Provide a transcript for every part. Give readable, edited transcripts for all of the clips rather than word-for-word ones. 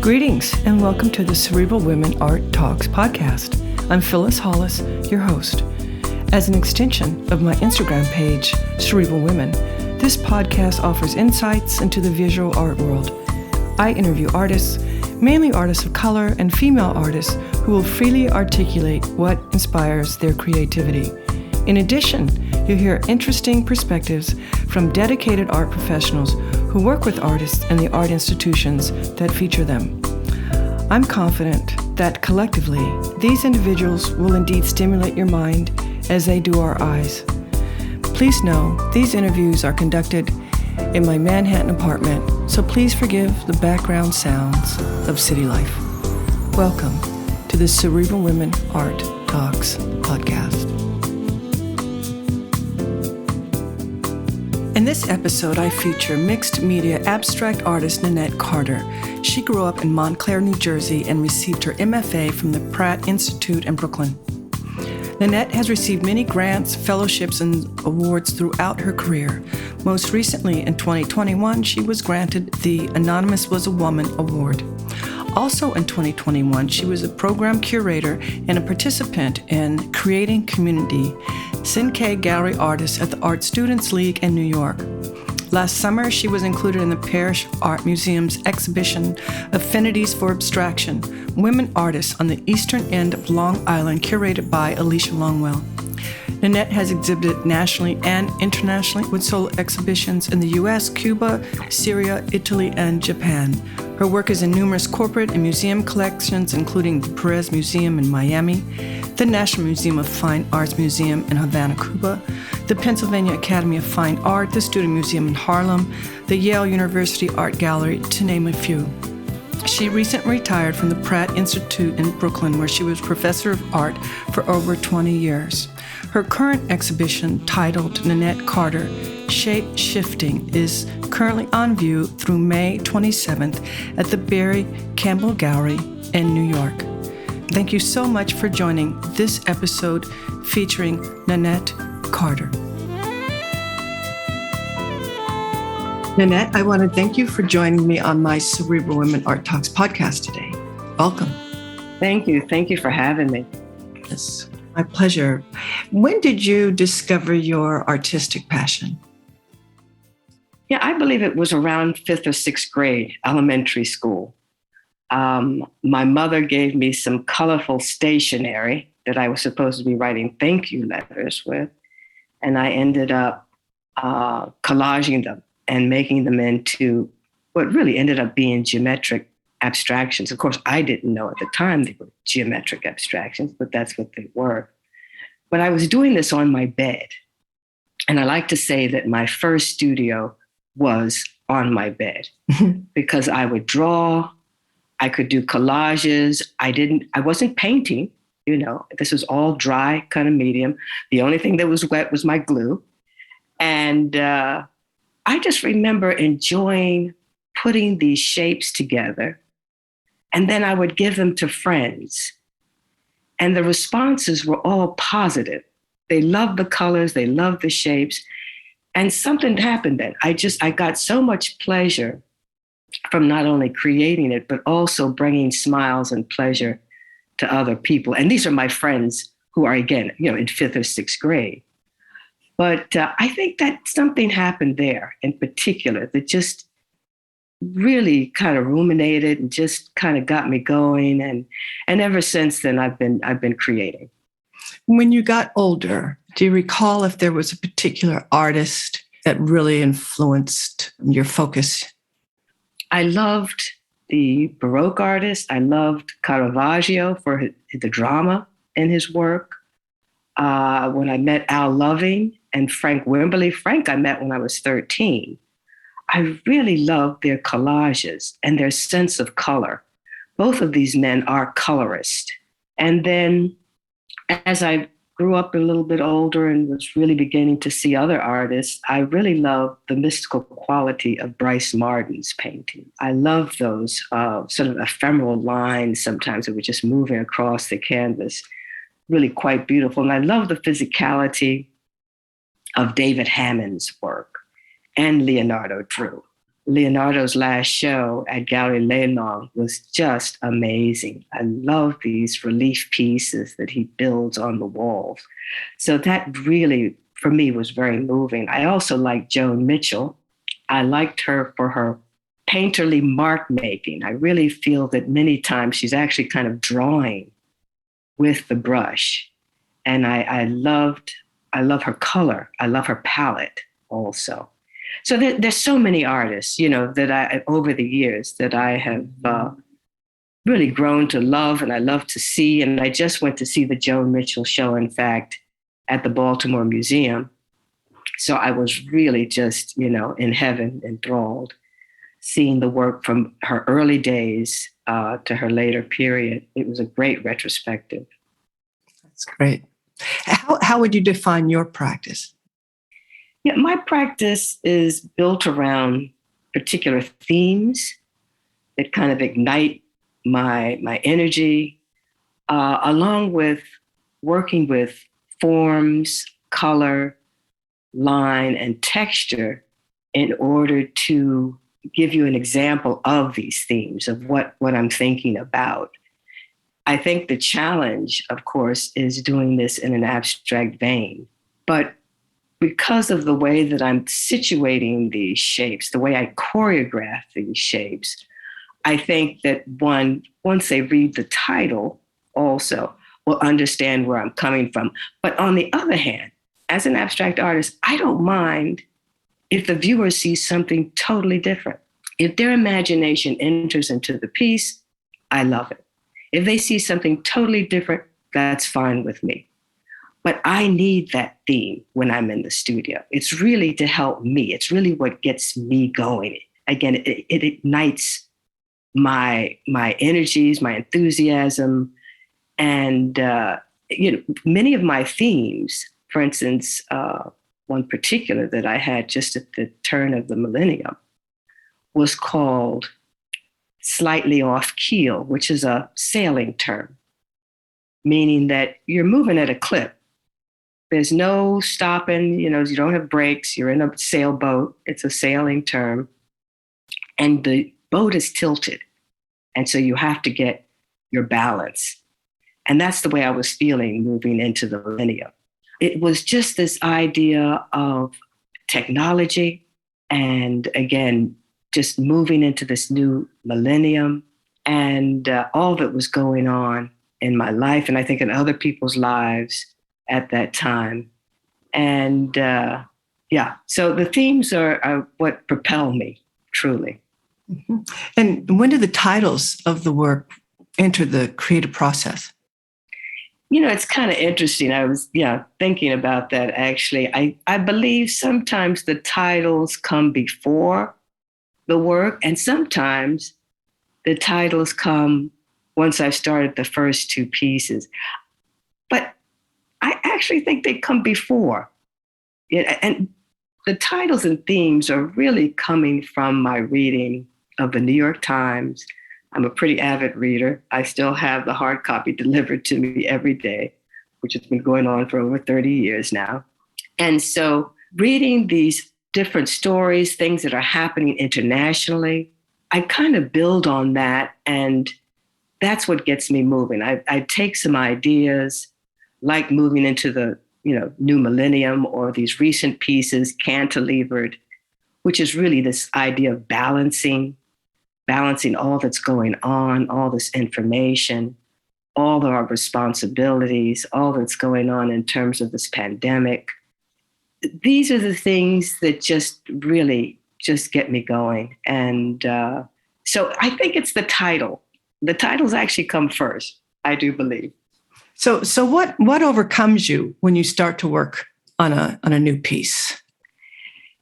Greetings and welcome to the Cerebral Women Art Talks podcast. I'm Phyllis Hollis, your host. As an extension of my Instagram page, Cerebral Women, this podcast offers insights into the visual art world. I interview artists, mainly artists of color and female artists who will freely articulate what inspires their creativity. In addition, you'll hear interesting perspectives from dedicated art professionals who work with artists and the art institutions that feature them. I'm confident that collectively, these individuals will indeed stimulate your mind as they do our eyes. Please know these interviews are conducted in my Manhattan apartment, so please forgive the background sounds of city life. Welcome to the Cerebral Women Art Talks podcast. In this episode, I feature mixed media abstract artist Nanette Carter. She grew up in Montclair, New Jersey, and received her MFA from the Pratt Institute in Brooklyn. Nanette has received many grants, fellowships, and awards throughout her career. Most recently, in 2021, she was granted the Anonymous Was a Woman Award. Also in 2021, she was a program curator and a participant in Creating Community, Cinque Gallery Artists at the Art Students League in New York. Last summer, she was included in the Parrish Art Museum's exhibition, Affinities for Abstraction, Women Artists on the Eastern End of Long Island, curated by Alicia Longwell. Nanette has exhibited nationally and internationally with solo exhibitions in the U.S., Cuba, Syria, Italy, and Japan. Her work is in numerous corporate and museum collections, including the Parrish Museum in Miami, the National Museum of Fine Arts Museum in Havana, Cuba, the Pennsylvania Academy of Fine Art, the Student Museum in Harlem, the Yale University Art Gallery, to name a few. She recently retired from the Pratt Institute in Brooklyn, where she was professor of art for over 20 years. Her current exhibition, titled Nanette Carter, Shape Shifting, is currently on view through May 27th at the Barry Campbell Gallery in New York. Thank you so much for joining this episode featuring Nanette Carter. Nanette, I want to thank you for joining me on my Cerebral Women Art Talks podcast today. Welcome. Thank you. Thank you for having me. Yes, my pleasure. When did you discover your artistic passion? Yeah, I believe it was around 5th or 6th grade, elementary school. My mother gave me some colorful stationery that I was supposed to be writing thank you letters with, and I ended up collaging them and making them into what really ended up being geometric abstractions. Of course, I didn't know at the time they were geometric abstractions, but that's what they were. But I was doing this on my bed. And I like to say that my first studio was on my bed because I would draw, I could do collages. I wasn't painting, this was all dry kind of medium. The only thing that was wet was my glue. And I just remember enjoying putting these shapes together, and then I would give them to friends. And the responses were all positive. They loved the colors, they loved the shapes. And something happened then. I got so much pleasure from not only creating it, but also bringing smiles and pleasure to other people. And these are my friends who are, again, in 5th or 6th grade. But I think that something happened there in particular that just really kind of ruminated and just kind of got me going. And ever since then, I've been creating. When you got older, do you recall if there was a particular artist that really influenced your focus? I loved the Baroque artists. I loved Caravaggio for the drama in his work. When I met Al Loving and Frank Wimberly, Frank I met when I was 13. I really loved their collages and their sense of color. Both of these men are colorists. And then as I grew up a little bit older and was really beginning to see other artists, I really loved the mystical quality of Bryce Marden's painting. I loved those sort of ephemeral lines sometimes that were just moving across the canvas, really quite beautiful. And I love the physicality of David Hammond's work and Leonardo Drew. Leonardo's last show at Gallery Leilong was just amazing. I love these relief pieces that he builds on the walls. So that really, for me, was very moving. I also liked Joan Mitchell. I liked her for her painterly mark making. I really feel that many times she's actually kind of drawing with the brush. And I love her color. I love her palette also. So there's so many artists, that I, over the years, that I have really grown to love and I love to see. And I just went to see the Joan Mitchell show, in fact, at the Baltimore Museum. So I was really just, in heaven, enthralled, seeing the work from her early days to her later period. It was a great retrospective. That's great. How would you define your practice? Yeah, my practice is built around particular themes that kind of ignite my energy, along with working with forms, color, line, and texture in order to give you an example of these themes, of what I'm thinking about. I think the challenge, of course, is doing this in an abstract vein. But because of the way that I'm situating these shapes, the way I choreograph these shapes, I think that once they read the title also, will understand where I'm coming from. But on the other hand, as an abstract artist, I don't mind if the viewer sees something totally different. If their imagination enters into the piece, I love it. If they see something totally different, that's fine with me. But I need that theme when I'm in the studio. It's really to help me. It's really what gets me going. Again, it ignites my energies, my enthusiasm. And, many of my themes, for instance, one particular that I had just at the turn of the millennium was called Slightly Off Keel, which is a sailing term, meaning that you're moving at a clip. There's no stopping, you don't have brakes. You're in a sailboat. It's a sailing term. And the boat is tilted. And so you have to get your balance. And that's the way I was feeling moving into the millennium. It was just this idea of technology and, again, just moving into this new millennium and all that was going on in my life, and I think in other people's lives at that time. And so the themes are what propel me, truly. Mm-hmm. And when did the titles of the work enter the creative process? It's kind of interesting. I was thinking about that, actually. I believe sometimes the titles come before the work, and sometimes the titles come once I've started the first two pieces. But I actually think they come before. And the titles and themes are really coming from my reading of the New York Times. I'm a pretty avid reader. I still have the hard copy delivered to me every day, which has been going on for over 30 years now. And so reading these different stories, things that are happening internationally, I kind of build on that. And that's what gets me moving. I take some ideas like moving into the new millennium or these recent pieces, cantilevered, which is really this idea of balancing all that's going on, all this information, all of our responsibilities, all that's going on in terms of this pandemic. These are the things that just really just get me going. And so I think it's the title. The titles actually come first, I do believe. So what overcomes you when you start to work on a new piece?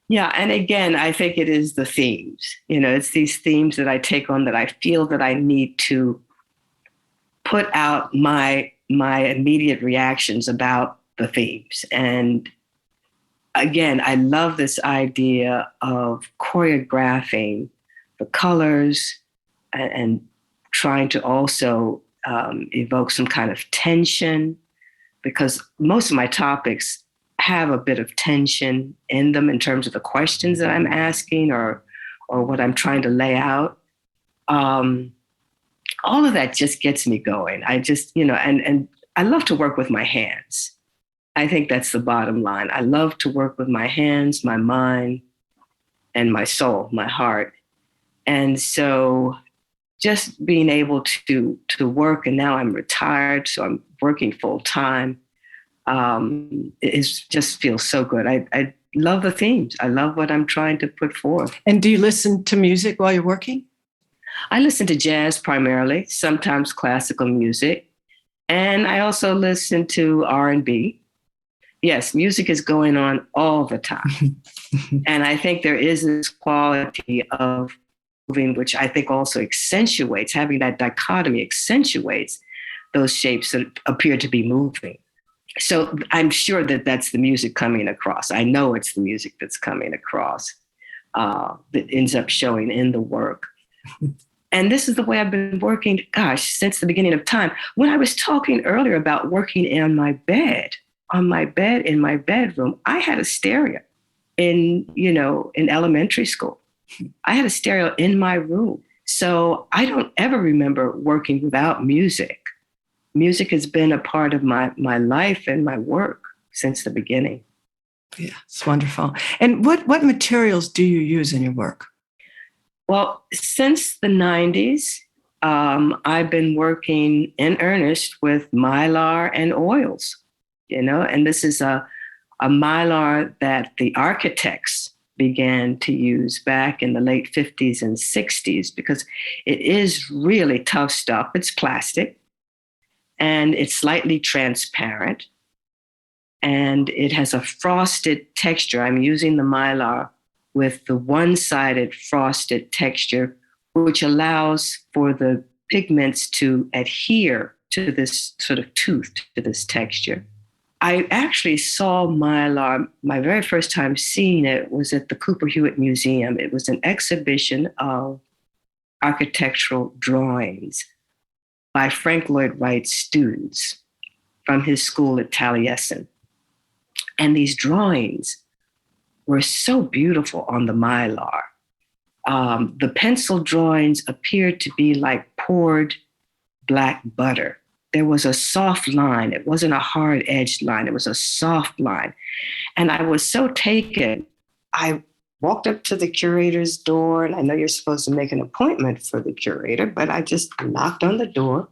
Yeah, and again, I think it is the themes. It's these themes that I take on that I feel that I need to put out my immediate reactions about the themes. And again, I love this idea of choreographing the colors and trying to also evoke some kind of tension, because most of my topics have a bit of tension in them in terms of the questions that I'm asking or or what I'm trying to lay out. All of that just gets me going. I just, and I love to work with my hands. I think that's the bottom line. I love to work with my hands, my mind, and my soul, my heart. And so just being able to work, and now I'm retired, so I'm working full time, just feels so good. I love the themes. I love what I'm trying to put forth. And do you listen to music while you're working? I listen to jazz primarily, sometimes classical music, and I also listen to R&B. Yes, music is going on all the time. And I think there is this quality of moving, which I think also accentuates, having that dichotomy accentuates those shapes that appear to be moving. So I'm sure that that's the music coming across. I know it's the music that's coming across that ends up showing in the work. And this is the way I've been working, since the beginning of time. When I was talking earlier about working in my bed in my bedroom, I had a stereo in elementary school. I had a stereo in my room. So I don't ever remember working without music. Music has been a part of my life and my work since the beginning. Yeah, it's wonderful. And what materials do you use in your work? Well, since the 90s, I've been working in earnest with mylar and oils, and this is a mylar that the architects began to use back in the late 50s and 60s, because it is really tough stuff. It's plastic and it's slightly transparent and it has a frosted texture. I'm using the mylar with the one-sided frosted texture, which allows for the pigments to adhere to this sort of tooth, to this texture. I actually saw mylar, my very first time seeing it was at the Cooper Hewitt Museum. It was an exhibition of architectural drawings by Frank Lloyd Wright's students from his school at Taliesin. And these drawings were so beautiful on the mylar. The pencil drawings appeared to be like poured black butter. There was a soft line. It wasn't a hard-edged line. It was a soft line. And I was so taken. I walked up to the curator's door, and I know you're supposed to make an appointment for the curator, but I just knocked on the door,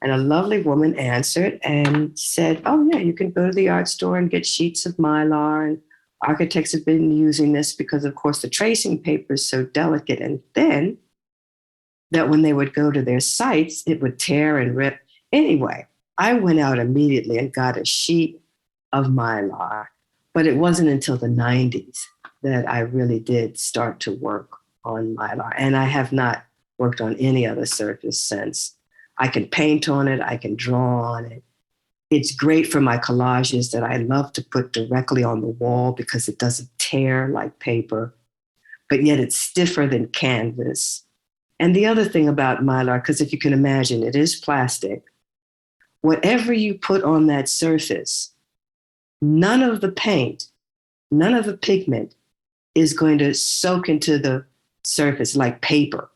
and a lovely woman answered and said, oh, yeah, you can go to the art store and get sheets of mylar, and architects have been using this because, of course, the tracing paper is so delicate and thin that when they would go to their sites, it would tear and rip. Anyway, I went out immediately and got a sheet of mylar, but it wasn't until the 90s that I really did start to work on mylar. And I have not worked on any other surface since. I can paint on it, I can draw on it. It's great for my collages that I love to put directly on the wall because it doesn't tear like paper, but yet it's stiffer than canvas. And the other thing about mylar, because if you can imagine, it is plastic. Whatever you put on that surface, none of the paint, none of the pigment is going to soak into the surface like paper.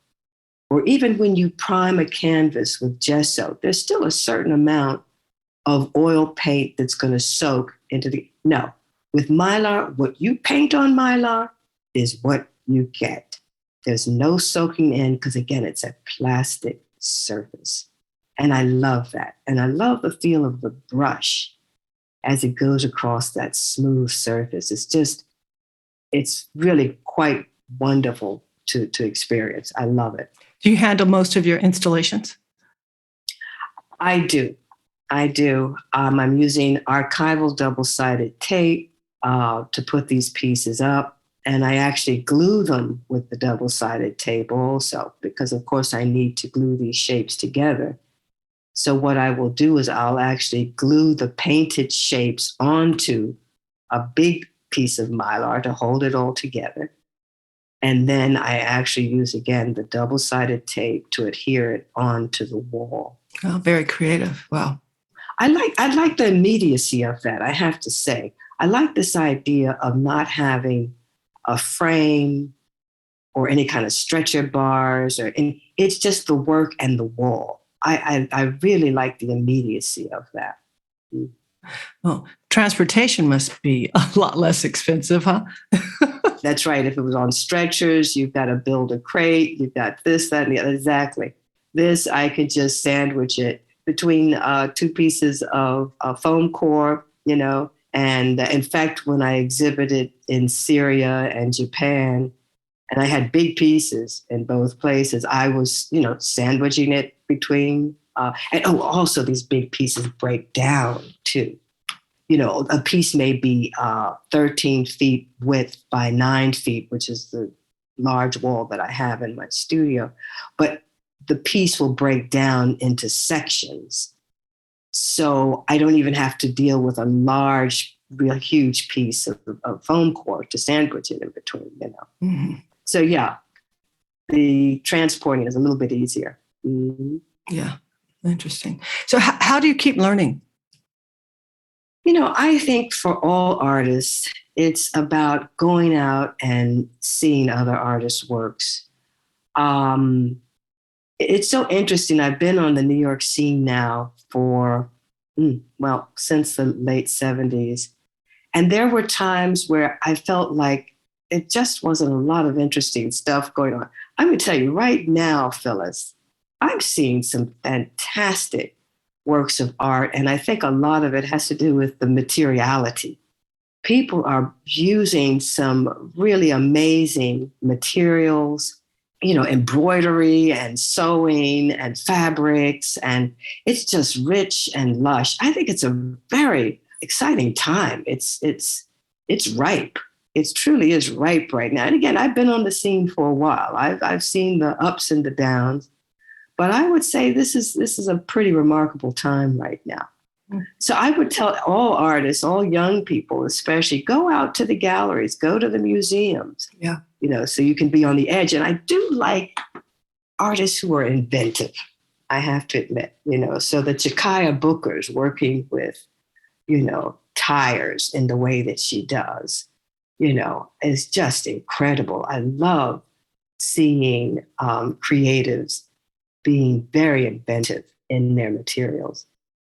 Or even when you prime a canvas with gesso, there's still a certain amount of oil paint that's going to soak into no. With mylar, what you paint on mylar is what you get. There's no soaking in because, again, it's a plastic surface. And I love that. And I love the feel of the brush as it goes across that smooth surface. It's really quite wonderful to experience. I love it. Do you handle most of your installations? I do. I'm using archival double-sided tape to put these pieces up. And I actually glue them with the double-sided tape also, because of course I need to glue these shapes together. So what I will do is I'll actually glue the painted shapes onto a big piece of mylar to hold it all together. And then I actually use, again, the double-sided tape to adhere it onto the wall. Oh, very creative. Wow. I like the immediacy of that, I have to say. I like this idea of not having a frame or any kind of stretcher bars, it's just the work and the wall. I really like the immediacy of that. Well, transportation must be a lot less expensive, huh? That's right. If it was on stretchers, you've got to build a crate, you've got this, that, and the other. Exactly. This, I could just sandwich it between two pieces of foam core, and in fact, when I exhibited in Syria and Japan, and I had big pieces in both places, I was, sandwiching it between, also these big pieces break down too. A piece may be 13 feet width by 9 feet, which is the large wall that I have in my studio. But the piece will break down into sections. So I don't even have to deal with a large, real huge piece of foam core to sandwich it in between, Mm-hmm. So yeah, the transporting is a little bit easier. Mm-hmm. Yeah, interesting. So how do you keep learning? I think for all artists, it's about going out and seeing other artists' works. It's so interesting. I've been on the New York scene now for, since the late 70s. And there were times where I felt like it just wasn't a lot of interesting stuff going on. I'm going to tell you right now, Phyllis, I'm seeing some fantastic works of art. And I think a lot of it has to do with the materiality. People are using some really amazing materials, embroidery and sewing and fabrics, and it's just rich and lush. I think it's a very exciting time. It's ripe. It truly is ripe right now. And again, I've been on the scene for a while. I've seen the ups and the downs. But I would say this is a pretty remarkable time right now. So I would tell all artists, all young people especially, go out to the galleries, go to the museums, so you can be on the edge. And I do like artists who are inventive, I have to admit, so the Chakaya Booker's working with, tires in the way that she does, is just incredible. I love seeing creatives being very inventive in their materials.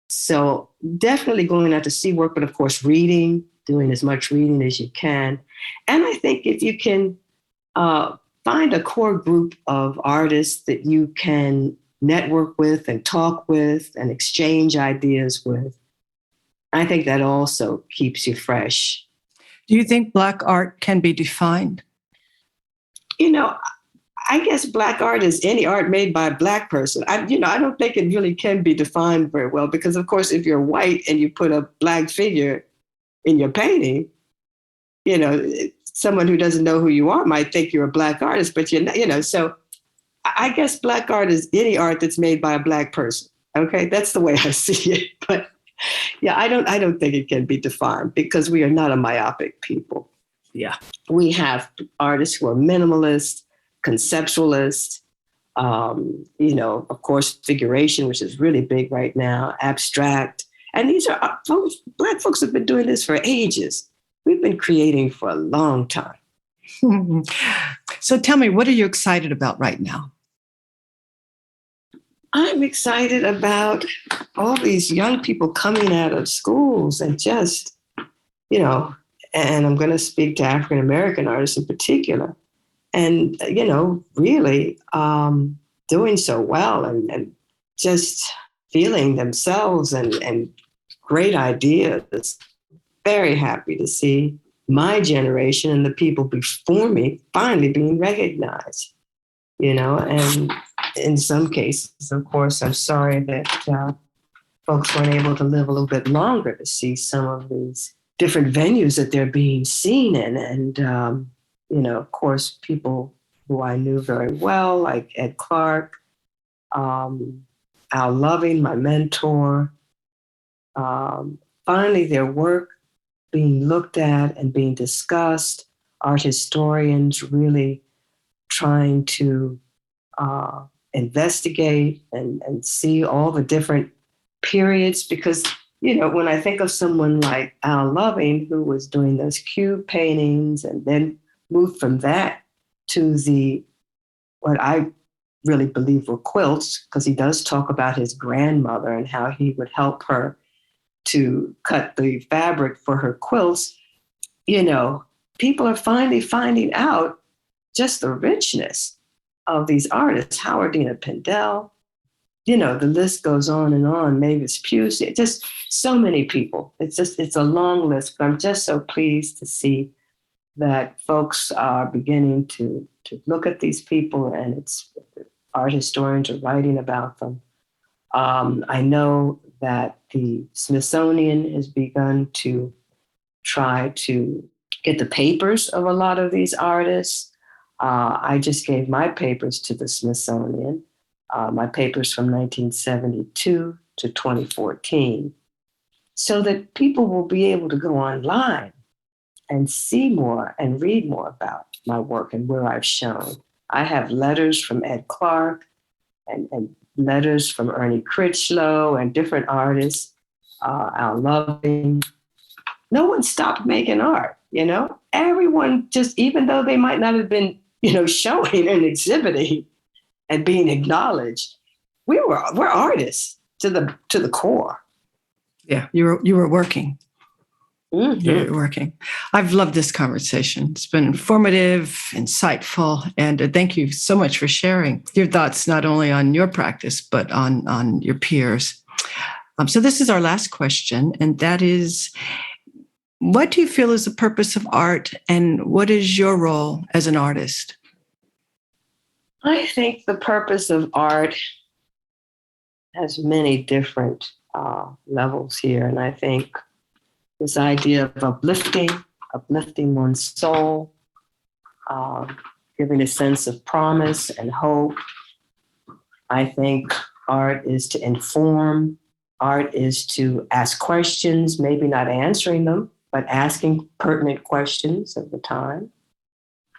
So definitely going out to see work, but of course, reading, doing as much reading as you can. And I think if you can find a core group of artists that you can network with and talk with and exchange ideas with, I think that also keeps you fresh. Do you think Black art can be defined? I guess Black art is any art made by a Black person. I don't think it really can be defined very well because, of course, if you're white and you put a Black figure in your painting, someone who doesn't know who you are might think you're a Black artist, but you're not, so I guess Black art is any art that's made by a Black person. Okay, that's the way I see it. But yeah, I don't think it can be defined because we are not a myopic people. Yeah, we have artists who are minimalist, conceptualist, of course, figuration, which is really big right now, abstract. And these are folks, Black folks have been doing this for ages. We've been creating for a long time. So tell me, what are you excited about right now? I'm excited about all these young people coming out of schools and just, and I'm going to speak to African American artists in particular, and, really doing so well and just feeling themselves and great ideas. Very happy to see my generation and the people before me finally being recognized, and in some cases, of course, I'm sorry that folks weren't able to live a little bit longer to see some of these different venues that they're being seen in. And, of course, people who I knew very well, like Ed Clark, Al Loving, my mentor, finally their work being looked at and being discussed, art historians really trying to investigate and see all the different periods. Because, when I think of someone like Al Loving, who was doing those cube paintings and then moved from that to what I really believe were quilts, because he does talk about his grandmother and how he would help her to cut the fabric for her quilts. People are finally finding out just the richness of these artists. Howardina Pindell, the list goes on and on. Mavis Pusey, just so many people. It's a long list, but I'm just so pleased to see that folks are beginning to look at these people, and art historians are writing about them. I know that the Smithsonian has begun to try to get the papers of a lot of these artists. I just gave my papers to the Smithsonian, my papers from 1972 to 2014, so that people will be able to go online and see more and read more about my work and where I've shown. I have letters from Ed Clark and letters from Ernie Critchlow and different artists, Al Loving. No one stopped making art, Everyone just, even though they might not have been, showing and exhibiting and being acknowledged, we're artists to the core. Yeah, you were working. Mm-hmm. You're working. I've loved this conversation. It's been informative, insightful, and thank you so much for sharing your thoughts, not only on your practice, but on your peers. So this is our last question, and that is, what do you feel is the purpose of art, and what is your role as an artist? I think the purpose of art has many different levels here, and I think this idea of uplifting one's soul, giving a sense of promise and hope. I think art is to inform. Art is to ask questions, maybe not answering them, but asking pertinent questions of the time.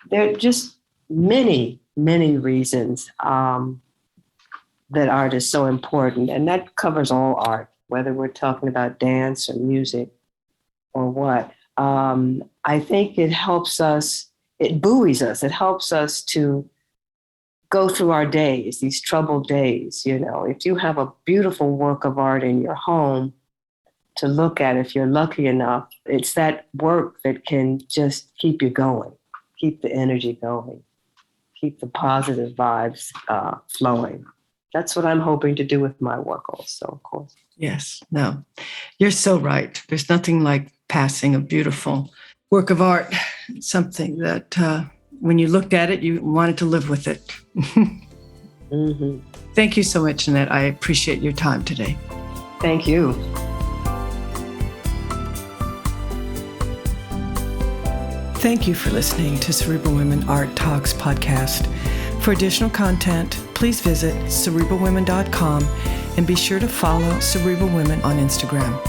There are just many, many reasons that art is so important, and that covers all art, whether we're talking about dance or music or what. I think it helps us, it buoys us, it helps us to go through our days, these troubled days. If you have a beautiful work of art in your home to look at, if you're lucky enough, it's that work that can just keep you going, keep the energy going, keep the positive vibes flowing. That's what I'm hoping to do with my work also, of course. Yes, no, you're so right. There's nothing like passing a beautiful work of art, something that when you looked at it, you wanted to live with it. Mm-hmm. Thank you so much, Nanette. I appreciate your time today. Thank you. Thank you for listening to Cerebral Women Art Talks podcast. For additional content, please visit cerebralwomen.com and be sure to follow Cerebral Women on Instagram.